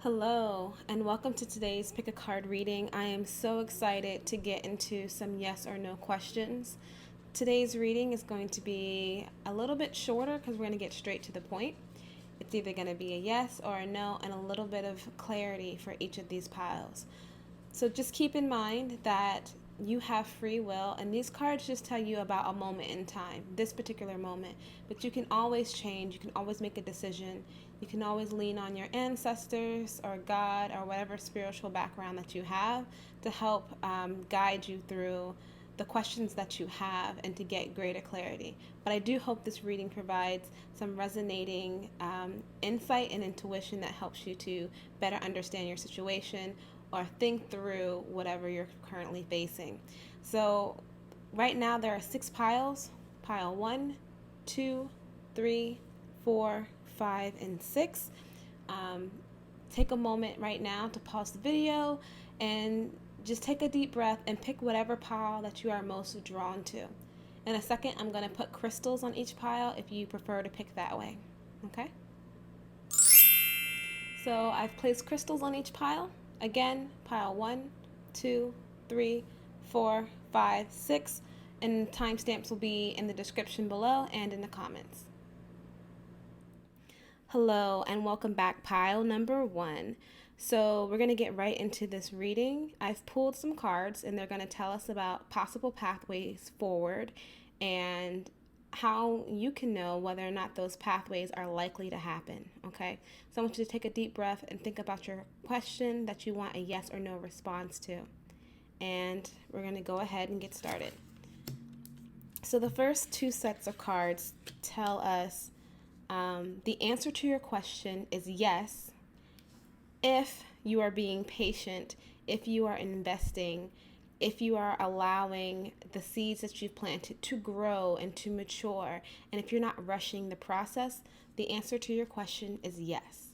Hello, and welcome to today's Pick a Card reading. I am so excited to get into some yes or no questions. Today's reading is going to be a little bit shorter because we're going to get straight to the point. It's either going to be a yes or a no, and a little bit of clarity for each of these piles. So just keep in mind that you have free will, and these cards just tell you about a moment in time, this particular moment. But you can always change, you can always make a decision, you can always lean on your ancestors or God or whatever spiritual background that you have to help guide you through the questions that you have and to get greater clarity. But I do hope this reading provides some resonating insight and intuition that helps you to better understand your situation or think through whatever you're currently facing. So right now there are 6 piles. Pile 1, 2, 3, 4, 5, and 6. Take a moment right now to pause the video and just take a deep breath and pick whatever pile that you are most drawn to. In a second, I'm going to put crystals on each pile if you prefer to pick that way. Okay? So I've placed crystals on each pile. Again, pile 1, 2, 3, 4, 5, 6, and timestamps will be in the description below and in the comments. Hello, and welcome back, pile number 1. So we're going to get right into this reading. I've pulled some cards, and they're going to tell us about possible pathways forward and how you can know whether or not those pathways are likely to happen, okay? So I want you to take a deep breath and think about your question that you want a yes or no response to. And we're going to go ahead and get started. So the first 2 sets of cards tell us the answer to your question is yes if you are being patient, if you are investing, if you are allowing the seeds that you've planted to grow and to mature, and if you're not rushing the process, the answer to your question is yes.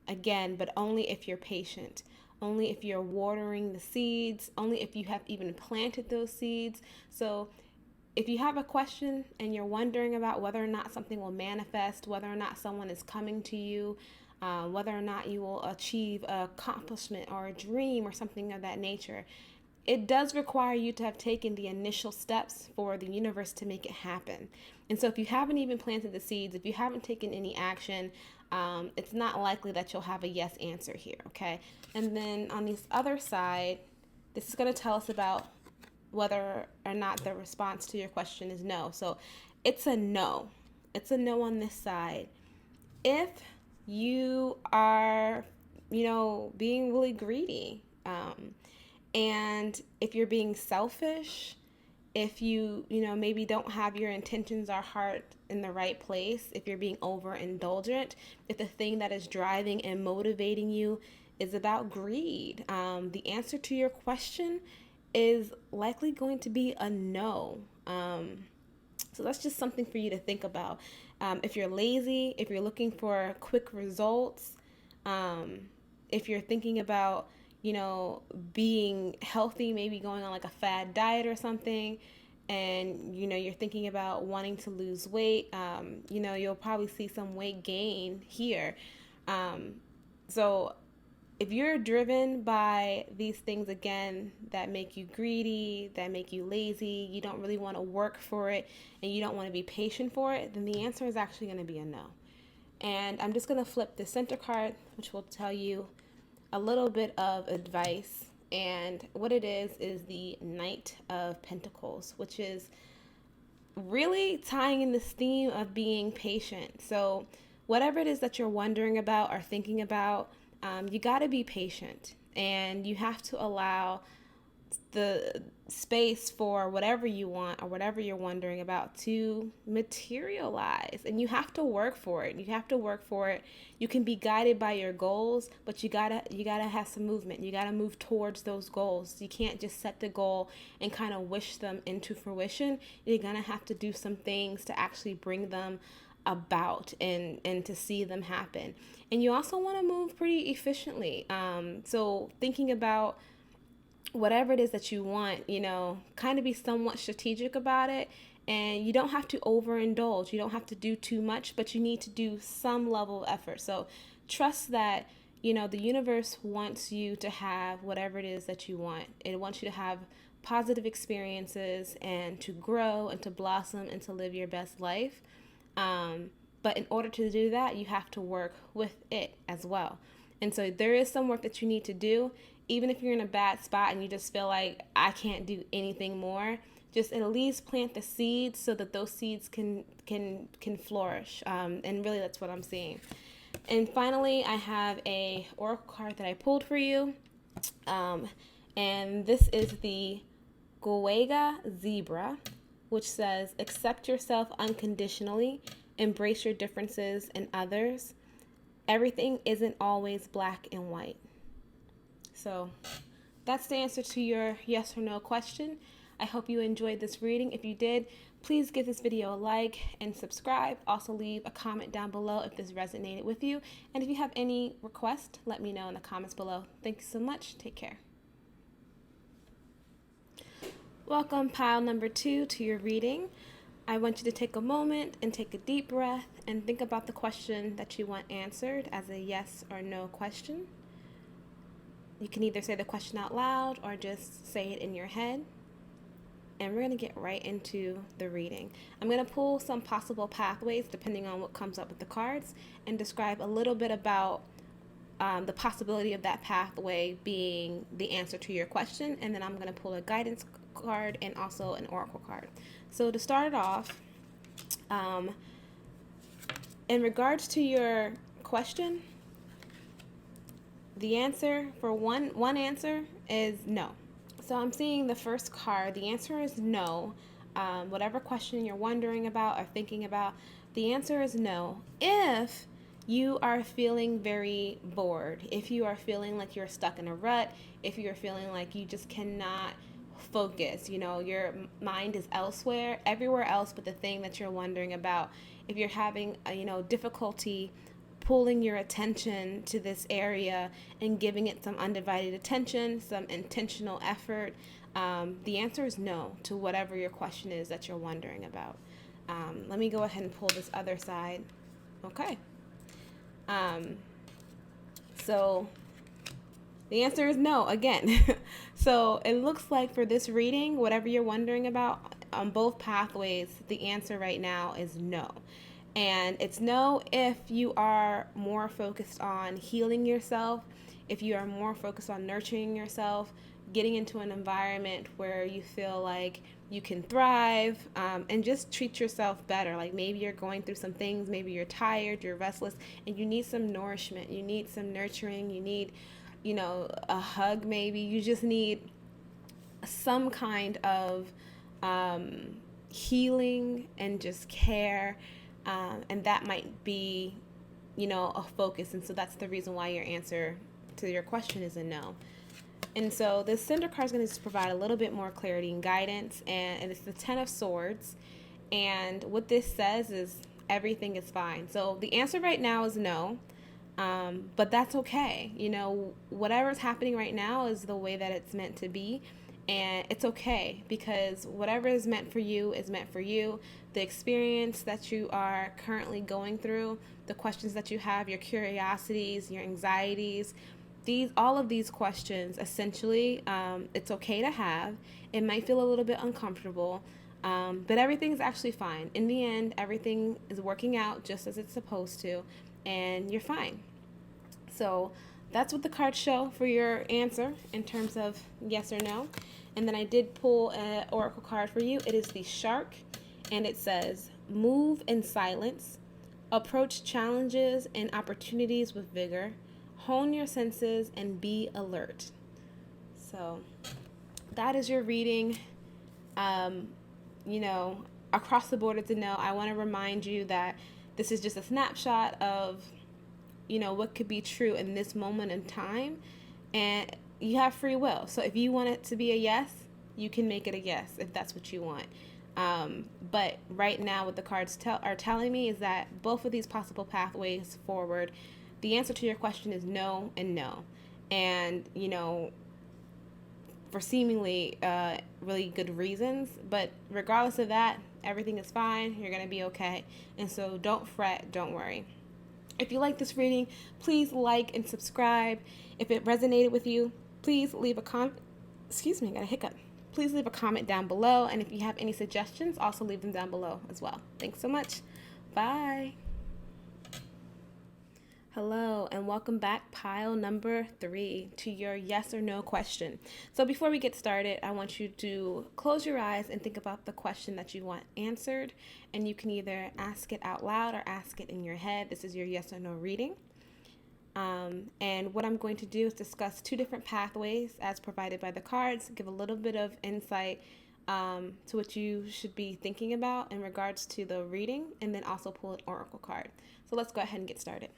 Again, but only if you're patient, only if you're watering the seeds, only if you have even planted those seeds. So if you have a question and you're wondering about whether or not something will manifest, whether or not someone is coming to you, whether or not you will achieve an accomplishment or a dream or something of that nature, it does require you to have taken the initial steps for the universe to make it happen. And so if you haven't even planted the seeds, if you haven't taken any action, it's not likely that you'll have a yes answer here, okay? And then on this other side, this is going to tell us about whether or not the response to your question is no. So it's a no. It's a no on this side. If you are, being really greedy, and if you're being selfish, if you maybe don't have your intentions or heart in the right place, if you're being overindulgent, if the thing that is driving and motivating you is about greed, the answer to your question is likely going to be a no. So that's just something for you to think about. If you're lazy, if you're looking for quick results, if you're thinking about, being healthy, maybe going on like a fad diet or something, and, you're thinking about wanting to lose weight, you'll probably see some weight gain here. So if you're driven by these things, again, that make you greedy, that make you lazy, you don't really want to work for it, and you don't want to be patient for it, then the answer is actually going to be a no. And I'm just going to flip the center card, which will tell you a little bit of advice. And what it is the Knight of Pentacles, which is really tying in this theme of being patient. So whatever it is that you're wondering about or thinking about, you got to be patient, and you have to allow the space for whatever you want or whatever you're wondering about to materialize. And you have to work for it. You can be guided by your goals, but you gotta have some movement. You gotta move towards those goals. You can't just set the goal and kind of wish them into fruition. You're gonna have to do some things to actually bring them about and to see them happen. And you also want to move pretty efficiently. So thinking about whatever it is that you want, kind of be somewhat strategic about it. And you don't have to overindulge. You don't have to do too much, but you need to do some level of effort. So trust that The universe wants you to have whatever it is that you want. It wants you to have positive experiences and to grow and to blossom and to live your best life. But in order to do that, you have to work with it as well. And so there is some work that you need to do, even if you're in a bad spot and you just feel like I can't do anything more. Just at least plant the seeds so that those seeds can flourish. And really, that's what I'm seeing. And finally, I have a oracle card that I pulled for you. And this is the Goega Zebra, which says, accept yourself unconditionally, embrace your differences in others. Everything isn't always black and white. So that's the answer to your yes or no question. I hope you enjoyed this reading. If you did, please give this video a like and subscribe. Also leave a comment down below if this resonated with you. And if you have any requests, let me know in the comments below. Thank you so much. Take care. Welcome, pile number 2, to your reading. I want you to take a moment and take a deep breath and think about the question that you want answered as a yes or no question. You can either say the question out loud or just say it in your head. And we're going to get right into the reading. I'm going to pull some possible pathways depending on what comes up with the cards and describe a little bit about the possibility of that pathway being the answer to your question. And then I'm going to pull a guidance card and also an oracle card. So to start off, in regards to your question, the answer for one answer is no. So I'm seeing the first card. The answer is no. Whatever question you're wondering about or thinking about, the answer is no. If you are feeling very bored, if you are feeling like you're stuck in a rut, if you're feeling like you just cannot focus, your mind is everywhere else but the thing that you're wondering about, if you're having difficulty pulling your attention to this area and giving it some undivided attention, some intentional effort, the answer is no to whatever your question is that you're wondering about. Let me go ahead and pull this other side. Okay. So the answer is no again. So it looks like for this reading, whatever you're wondering about on both pathways, the answer right now is no. And it's no if you are more focused on healing yourself, if you are more focused on nurturing yourself, getting into an environment where you feel like you can thrive, and just treat yourself better. Like maybe you're going through some things, maybe you're tired, you're restless, and you need some nourishment, you need some nurturing, you need, a hug maybe. You just need some kind of healing and just care. And that might be, a focus. And so that's the reason why your answer to your question is a no. And so the Cinder card is going to just provide a little bit more clarity and guidance. And it's the 10 of Swords. And what this says is everything is fine. So the answer right now is no. But that's okay. Whatever's happening right now is the way that it's meant to be. And it's okay, because whatever is meant for you is meant for you. The experience that you are currently going through, the questions that you have, your curiosities, your anxieties, all of these questions, essentially, it's okay to have. It might feel a little bit uncomfortable, but everything is actually fine. In the end, everything is working out just as it's supposed to, and you're fine. So that's what the cards show for your answer in terms of yes or no. And then I did pull an oracle card for you. It is the Shark, and it says, move in silence, approach challenges and opportunities with vigor, hone your senses, and be alert. So that is your reading. Across the board, it's a no. I want to remind you that this is just a snapshot of what could be true in this moment in time, and you have free will. So if you want it to be a yes, you can make it a yes if that's what you want. But right now what the cards are telling me is that both of these possible pathways forward, the answer to your question is no and no. And, for seemingly really good reasons. But regardless of that, everything is fine. You're going to be okay. And so don't fret. Don't worry. If you like this reading, please like and subscribe. If it resonated with you, please leave a comment. Excuse me, I got a hiccup. Please leave a comment down below. And if you have any suggestions, also leave them down below as well. Thanks so much. Bye. Hello, and welcome back, pile number 3, to your yes or no question. So before we get started, I want you to close your eyes and think about the question that you want answered, and you can either ask it out loud or ask it in your head. This is your yes or no reading. And what I'm going to do is discuss 2 different pathways as provided by the cards, give a little bit of insight to what you should be thinking about in regards to the reading, and then also pull an oracle card. So let's go ahead and get started.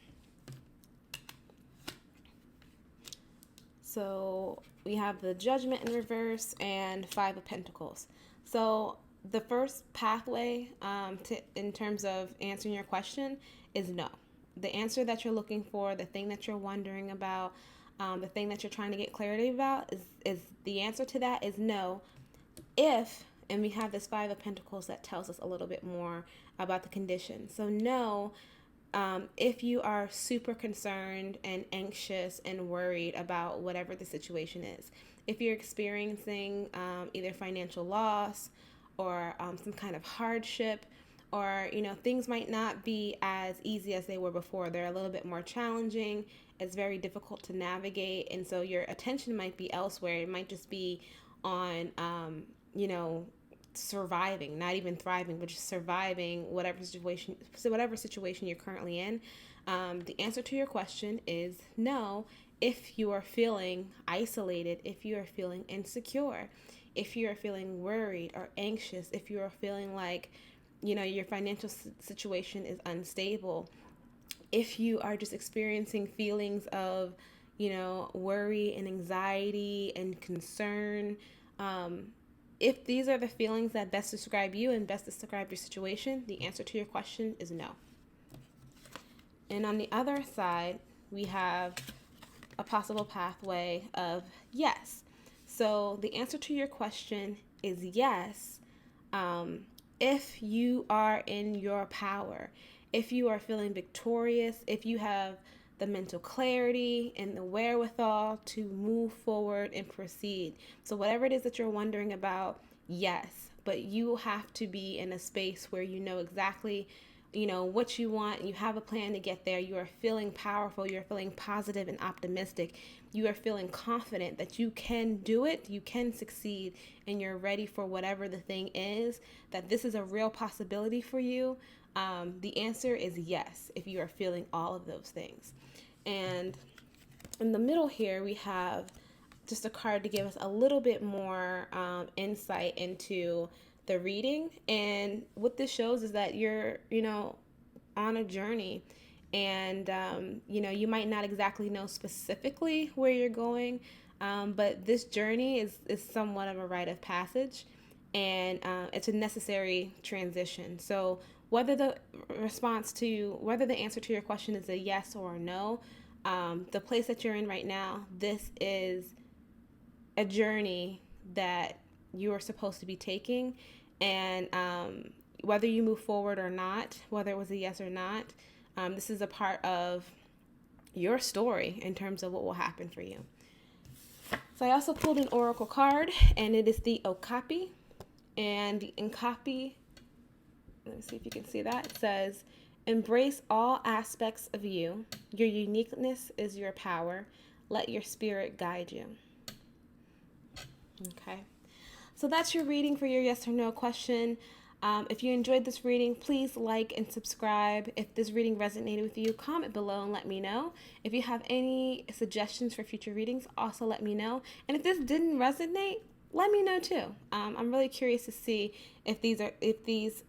So we have the Judgment in reverse and 5 of Pentacles. So the first pathway in terms of answering your question is no. The answer that you're looking for, the thing that you're wondering about, the thing that you're trying to get clarity about is the answer to that is no. And we have this 5 of Pentacles that tells us a little bit more about the condition. So no. If you are super concerned and anxious and worried about whatever the situation is, if you're experiencing either financial loss or some kind of hardship, or things might not be as easy as they were before, they're a little bit more challenging, it's very difficult to navigate, and so your attention might be elsewhere. It might just be on surviving, not even thriving, but just surviving whatever situation you're currently in. The answer to your question is no. If you are feeling isolated, if you are feeling insecure, if you are feeling worried or anxious, if you are feeling like your financial situation is unstable, if you are just experiencing feelings of worry and anxiety and concern, if these are the feelings that best describe you and best describe your situation, the answer to your question is no. And on the other side, we have a possible pathway of yes. So the answer to your question is yes. If you are in your power, if you are feeling victorious, if you have the mental clarity and the wherewithal to move forward and proceed. So whatever it is that you're wondering about, yes, but you have to be in a space where you know exactly what you want. You have a plan to get there. You are feeling powerful. You're feeling positive and optimistic. You are feeling confident that you can do it. You can succeed, and you're ready for whatever the thing is, that this is a real possibility for you. The answer is yes, if you are feeling all of those things. And in the middle here, we have just a card to give us a little bit more insight into the reading. And what this shows is that you're, on a journey, and, you might not exactly know specifically where you're going, but this journey is somewhat of a rite of passage, and it's a necessary transition. So whether the answer to your question is a yes or a no, the place that you're in right now, this is a journey that you are supposed to be taking, and whether you move forward or not, whether it was a yes or not, this is a part of your story in terms of what will happen for you. So I also pulled an oracle card, and it is the Okapi. And the Okapi, let me see if you can see that. It says, embrace all aspects of you. Your uniqueness is your power. Let your spirit guide you. Okay. So that's your reading for your yes or no question. If you enjoyed this reading, please like and subscribe. If this reading resonated with you, comment below and let me know. If you have any suggestions for future readings, also let me know. And if this didn't resonate, let me know too. I'm really curious to see if these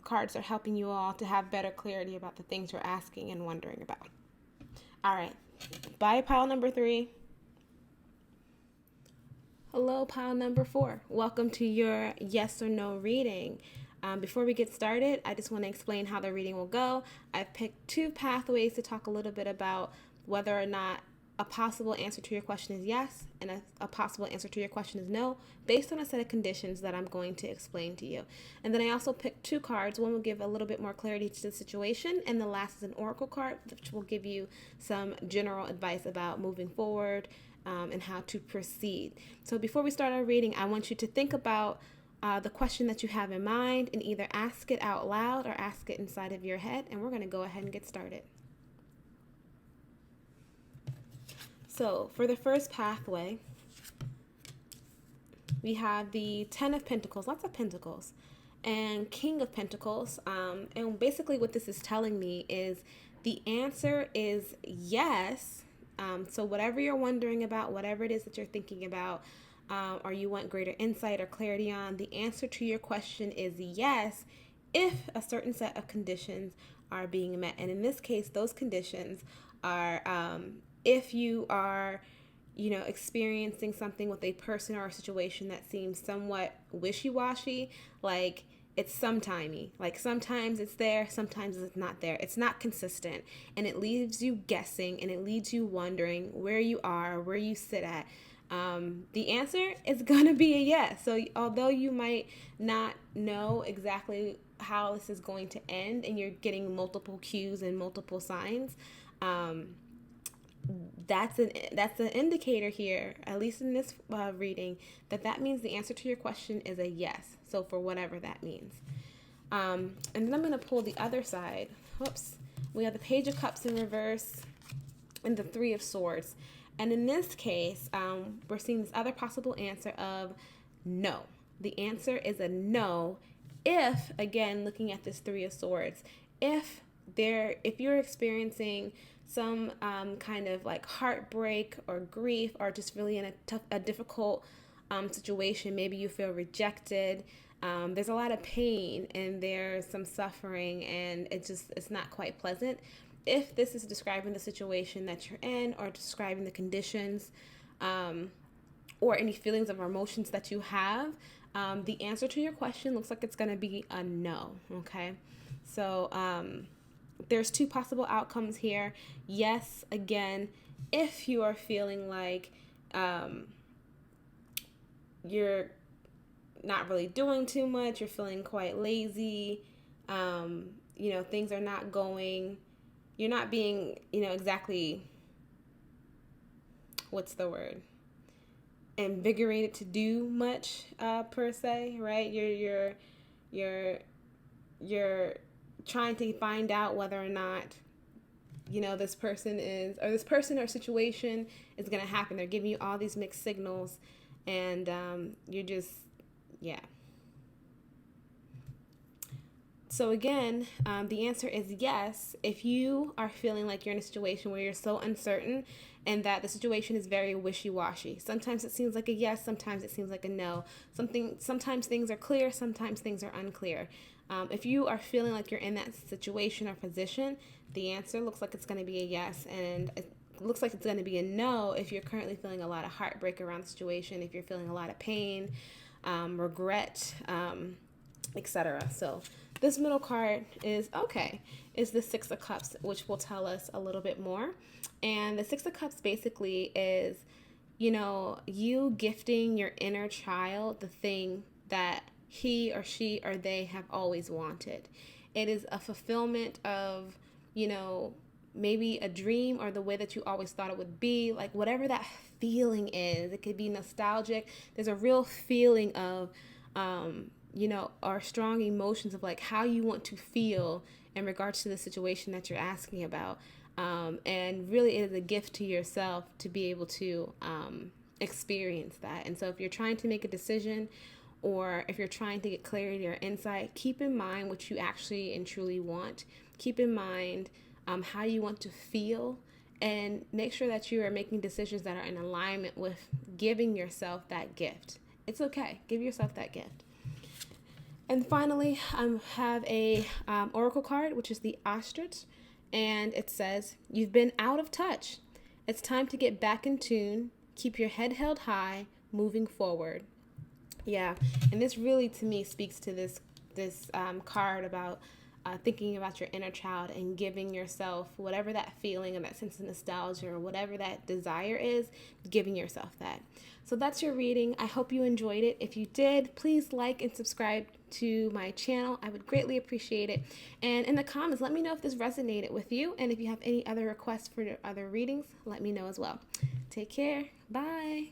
cards are helping you all to have better clarity about the things you're asking and wondering about. All right. Bye, pile number 3. Hello, pile number 4. Welcome to your yes or no reading. Before we get started, I just want to explain how the reading will go. I've picked 2 pathways to talk a little bit about whether or not a possible answer to your question is yes, and a possible answer to your question is no, based on a set of conditions that I'm going to explain to you. And then I also picked two cards. One will give a little bit more clarity to the situation, and the last is an oracle card, which will give you some general advice about moving forward and how to proceed. So before we start our reading, I want you to think about the question that you have in mind and either ask it out loud or ask it inside of your head, and we're going to go ahead and get started. So for the first pathway, we have the 10 of Pentacles, lots of Pentacles, and King of Pentacles. And basically what this is telling me is the answer is yes. So whatever you're wondering about, whatever it is that you're thinking about, or you want greater insight or clarity on, the answer to your question is yes, if a certain set of conditions are being met. And in this case, those conditions are if you are, experiencing something with a person or a situation that seems somewhat wishy-washy, like it's sometimey, like sometimes it's there, sometimes it's not there. It's not consistent, and it leaves you guessing, and it leaves you wondering where you are, where you sit at. The answer is going to be a yes. So although you might not know exactly how this is going to end, and you're getting multiple cues and multiple signs, that's an indicator here, at least in this reading, that means the answer to your question is a yes. So for whatever that means. And then I'm going to pull the other side. Whoops. We have the Page of Cups in reverse and the Three of Swords. And in this case, we're seeing this other possible answer of no. The answer is a no if, again, looking at this Three of Swords, if you're experiencing some kind of like heartbreak or grief, or just really in a difficult situation, maybe you feel rejected, there's a lot of pain and there's some suffering, and it's not quite pleasant. If this is describing the situation that you're in, or describing the conditions, or any feelings or emotions that you have, the answer to your question looks like it's going to be a no. Okay, so there's two possible outcomes here. Yes, again, if you are feeling like you're not really doing too much, you're feeling quite lazy, things are not going, you're not being, exactly, what's the word? Invigorated to do much, per se, right? You're trying to find out whether or not, this person or situation is going to happen. They're giving you all these mixed signals, and you're just, yeah. So again, the answer is yes, if you are feeling like you're in a situation where you're so uncertain and that the situation is very wishy-washy. Sometimes it seems like a yes, sometimes it seems like a no. Sometimes things are clear, sometimes things are unclear. If you are feeling like you're in that situation or position, the answer looks like it's going to be a yes, and it looks like it's going to be a no if you're currently feeling a lot of heartbreak around the situation, if you're feeling a lot of pain, regret, etc. So this middle card is the Six of Cups, which will tell us a little bit more. And the Six of Cups basically is, you gifting your inner child the thing that he or she or they have always wanted. It is a fulfillment of, maybe a dream or the way that you always thought it would be, like whatever that feeling is. It could be nostalgic. There's a real feeling of, or strong emotions of like how you want to feel in regards to the situation that you're asking about. And really it is a gift to yourself to be able to experience that. And so if you're trying to make a decision, or if you're trying to get clarity or insight, keep in mind what you actually and truly want. Keep in mind how you want to feel, and make sure that you are making decisions that are in alignment with giving yourself that gift. It's okay. Give yourself that gift. And finally, I have a oracle card, which is the Ostrich, and it says, "You've been out of touch. It's time to get back in tune. Keep your head held high, moving forward." Yeah, and this really, to me, speaks to this card about thinking about your inner child and giving yourself whatever that feeling and that sense of nostalgia or whatever that desire is, giving yourself that. So that's your reading. I hope you enjoyed it. If you did, please like and subscribe to my channel. I would greatly appreciate it. And in the comments, let me know if this resonated with you. And if you have any other requests for other readings, let me know as well. Take care. Bye.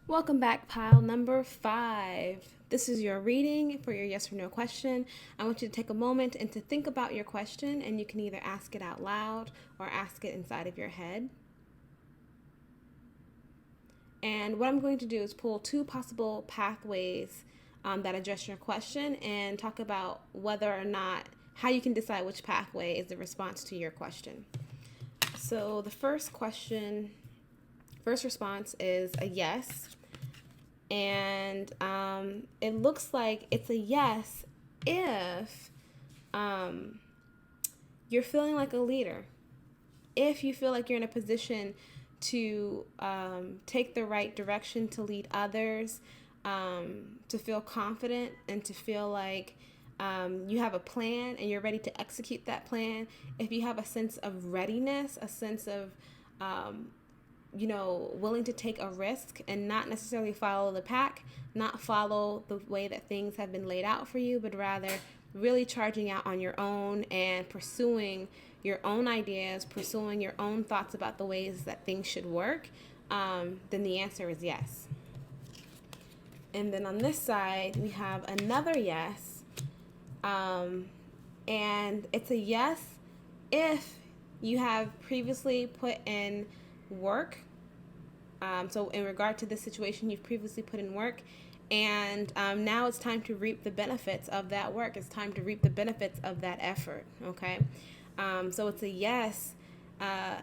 Welcome back, pile number 5. This is your reading for your yes or no question. I want you to take a moment and to think about your question, and you can either ask it out loud or ask it inside of your head. And what I'm going to do is pull 2 possible pathways that address your question and talk about whether or not, how you can decide which pathway is the response to your question. So the first response is a yes. And it looks like it's a yes if you're feeling like a leader. If you feel like you're in a position to take the right direction, to lead others, to feel confident and to feel like you have a plan and you're ready to execute that plan. If you have a sense of readiness, a sense of, willing to take a risk and not necessarily follow the pack, not follow the way that things have been laid out for you, but rather really charging out on your own and pursuing your own ideas, pursuing your own thoughts about the ways that things should work, then the answer is yes. And then on this side, we have another yes. And it's a yes if you have previously put in work. So in regard to this situation, you've previously put in work, and now it's time to reap the benefits of that work. It's time to reap the benefits of that effort, okay? So it's a yes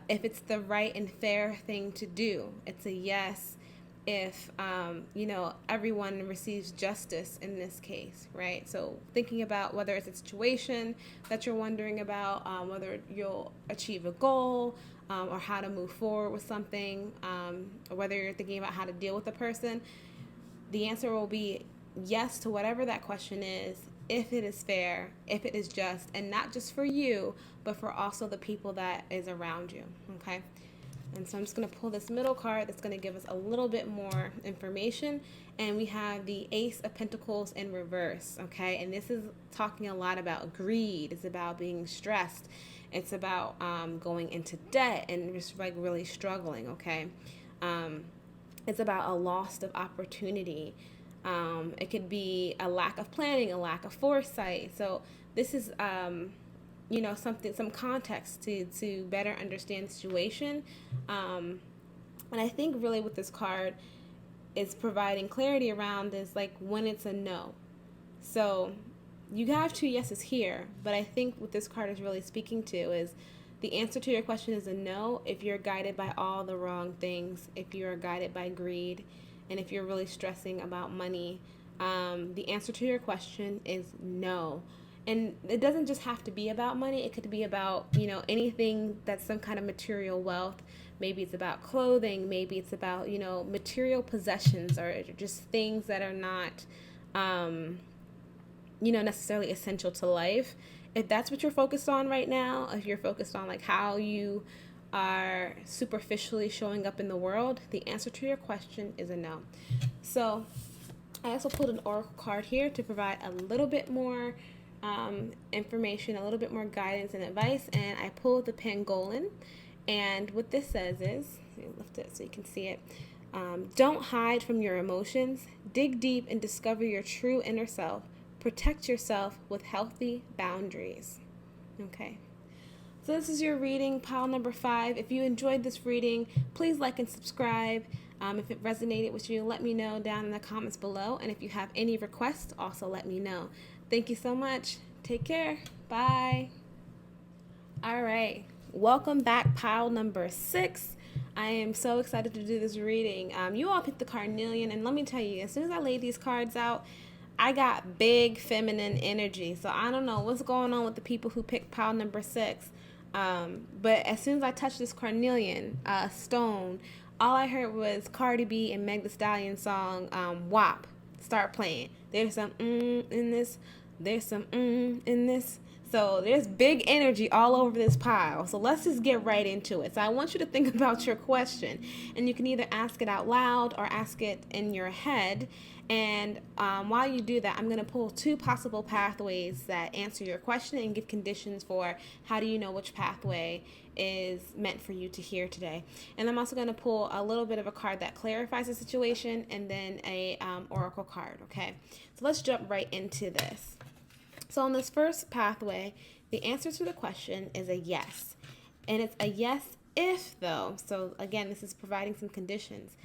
if it's the right and fair thing to do. It's a yes if, everyone receives justice in this case, right? So thinking about whether it's a situation that you're wondering about, whether you'll achieve a goal, or how to move forward with something, or whether you're thinking about how to deal with a person, the answer will be yes to whatever that question is, if it is fair, if it is just, and not just for you, but for also the people that is around you, okay? And so I'm just going to pull this middle card that's going to give us a little bit more information. And we have the Ace of Pentacles in reverse, okay? And this is talking a lot about greed. It's about being stressed. It's about going into debt and just like really struggling, okay? It's about a loss of opportunity. It could be a lack of planning, a lack of foresight. So this is some context to better understand the situation. And I think really what this card is providing clarity around is like when it's a no. So you have 2 yeses here, but I think what this card is really speaking to is the answer to your question is a no if you're guided by all the wrong things, if you're guided by greed, and if you're really stressing about money. The answer to your question is no. And it doesn't just have to be about money. It could be about, anything that's some kind of material wealth. Maybe it's about clothing. Maybe it's about, material possessions or just things that are not, necessarily essential to life. If that's what you're focused on right now, if you're focused on like how you are superficially showing up in the world, the answer to your question is a no. So I also pulled an oracle card here to provide a little bit more information, a little bit more guidance and advice, and I pulled the pangolin. And what this says is, let me lift it so you can see it. Don't hide from your emotions. Dig deep and discover your true inner self. Protect yourself with healthy boundaries. Okay. So this is your reading, pile number 5. If you enjoyed this reading, please like and subscribe. If it resonated with you, let me know down in the comments below. And if you have any requests, also let me know. Thank you so much. Take care. Bye. All right. Welcome back, pile number 6. I am so excited to do this reading. You all picked the carnelian, and let me tell you, as soon as I laid these cards out, I got big feminine energy. So I don't know what's going on with the people who picked pile number 6. But as soon as I touched this carnelian stone, all I heard was Cardi B and Meg Thee Stallion song, WAP, start playing. There's some in this There's some in this. So there's big energy all over this pile. So let's just get right into it. So I want you to think about your question, and you can either ask it out loud or ask it in your head. And while you do that, I'm going to pull two possible pathways that answer your question and give conditions for how do you know which pathway is meant for you to hear today. And I'm also going to pull a little bit of a card that clarifies the situation, and then a oracle card. Okay, so let's jump right into this. So on this first pathway, the answer to the question is a yes. And it's a yes if, though. So again, this is providing some conditions.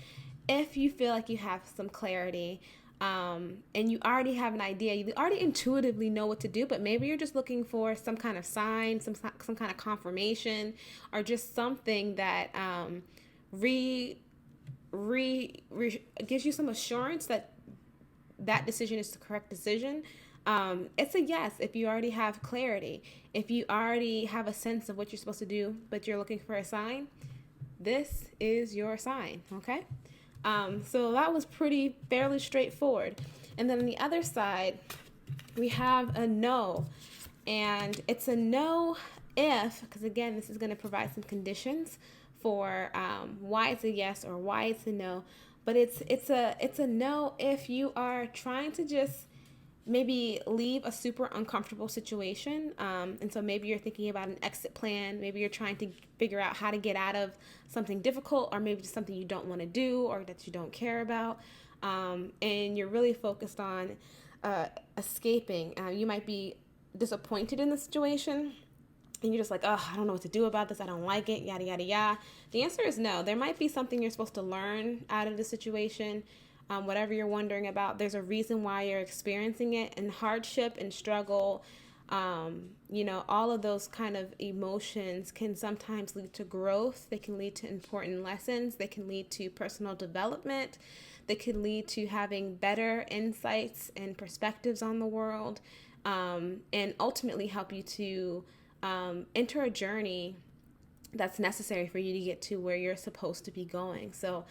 If you feel like you have some clarity, and you already have an idea, you already intuitively know what to do, but maybe you're just looking for some kind of sign, some kind of confirmation, or just something that gives you some assurance that that decision is the correct decision. It's a yes if you already have clarity. If you already have a sense of what you're supposed to do, but you're looking for a sign, this is your sign, okay? So that was fairly straightforward. And then on the other side, we have a no. And it's a no if, because again, this is going to provide some conditions for why it's a yes or why it's a no. But it's a no if you are trying to just maybe leave a super uncomfortable situation. And so maybe you're thinking about an exit plan. Maybe you're trying to figure out how to get out of something difficult, or maybe just something you don't want to do or that you don't care about. And you're really focused on escaping. You might be disappointed in the situation, and you're just like, oh, I don't know what to do about this. I don't like it, yada, yada, yada. The answer is no. There might be something you're supposed to learn out of the situation. Whatever you're wondering about, there's a reason why you're experiencing it. And hardship and struggle, all of those kind of emotions can sometimes lead to growth. They can lead to important lessons. They can lead to personal development. They can lead to having better insights and perspectives on the world, and ultimately help you to enter a journey that's necessary for you to get to where you're supposed to be going. So,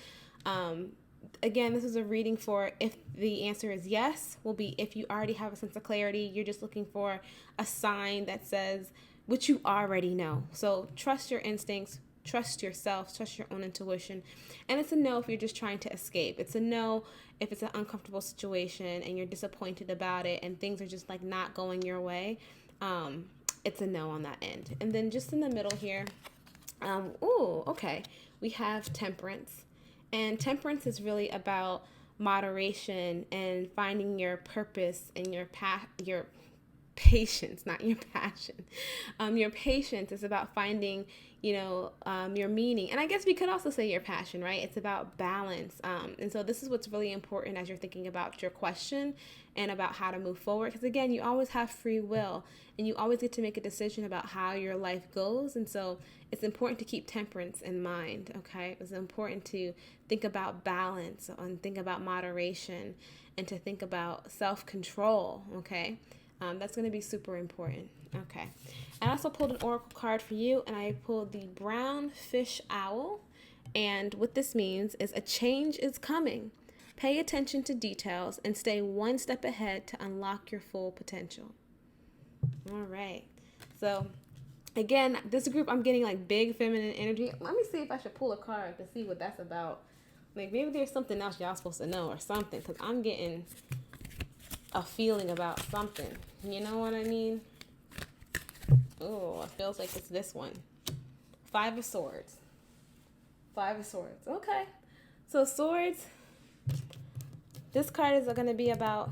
again, this is a reading for if the answer is yes, will be if you already have a sense of clarity. You're just looking for a sign that says what you already know. So trust your instincts, trust yourself, trust your own intuition. And it's a no if you're just trying to escape. It's a no if it's an uncomfortable situation and you're disappointed about it and things are just like not going your way. It's a no on that end. And then just in the middle here, we have temperance. And temperance is really about moderation and finding your purpose and your patience, not your passion. Your patience is about finding, your meaning. And I guess we could also say your passion, right? It's about balance. And so this is what's really important as you're thinking about your question and about how to move forward. Because again, you always have free will and you always get to make a decision about how your life goes. And so it's important to keep temperance in mind, okay? It's important to think about balance and think about moderation and to think about self-control, okay? That's going to be super important. Okay. I also pulled an oracle card for you, and I pulled the brown fish owl. And what this means is a change is coming. Pay attention to details and stay one step ahead to unlock your full potential. All right. So, again, this group, I'm getting like big feminine energy. Let me see if I should pull a card to see what that's about. Like maybe there's something else y'all supposed to know or something, because I'm getting a feeling about something. You know what I mean? Oh, it feels like it's this one. 5 of Swords. 5 of Swords. Okay. So swords, this card is going to be about,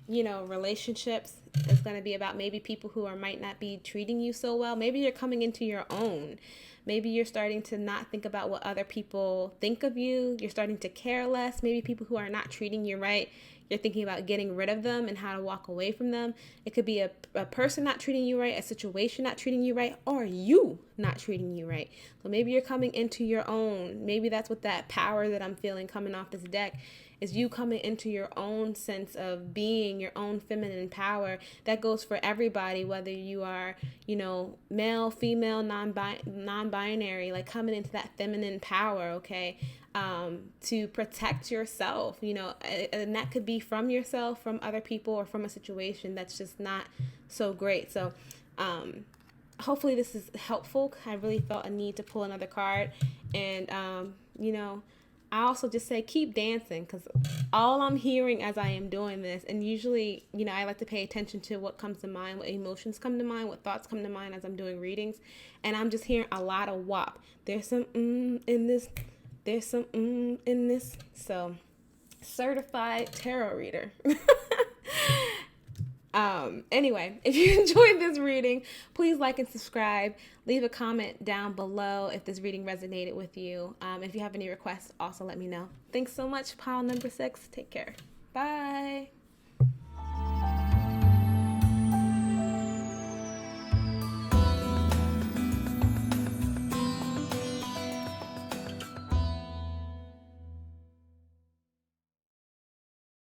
relationships. It's going to be about maybe people who might not be treating you so well. Maybe you're coming into your own. Maybe you're starting to not think about what other people think of you. You're starting to care less. Maybe people who are not treating you right, you're thinking about getting rid of them and how to walk away from them. It could be a person not treating you right, a situation not treating you right, or you not treating you right. So maybe you're coming into your own. Maybe that's what that power that I'm feeling coming off this deck is you coming into your own sense of being, your own feminine power. That goes for everybody, whether you are, male, female, non-binary, like coming into that feminine power, okay? To protect yourself, and that could be from yourself, from other people, or from a situation that's just not so great. So, hopefully this is helpful. I really felt a need to pull another card. And, I also just say keep dancing, because all I'm hearing as I am doing this, and usually, I like to pay attention to what comes to mind, what emotions come to mind, what thoughts come to mind as I'm doing readings. And I'm just hearing a lot of WAP. There's some in this. There's some in this. So, certified tarot reader. Anyway, if you enjoyed this reading, please like and subscribe. Leave a comment down below if this reading resonated with you. If you have any requests, also let me know. Thanks so much, pile number 6. Take care. Bye.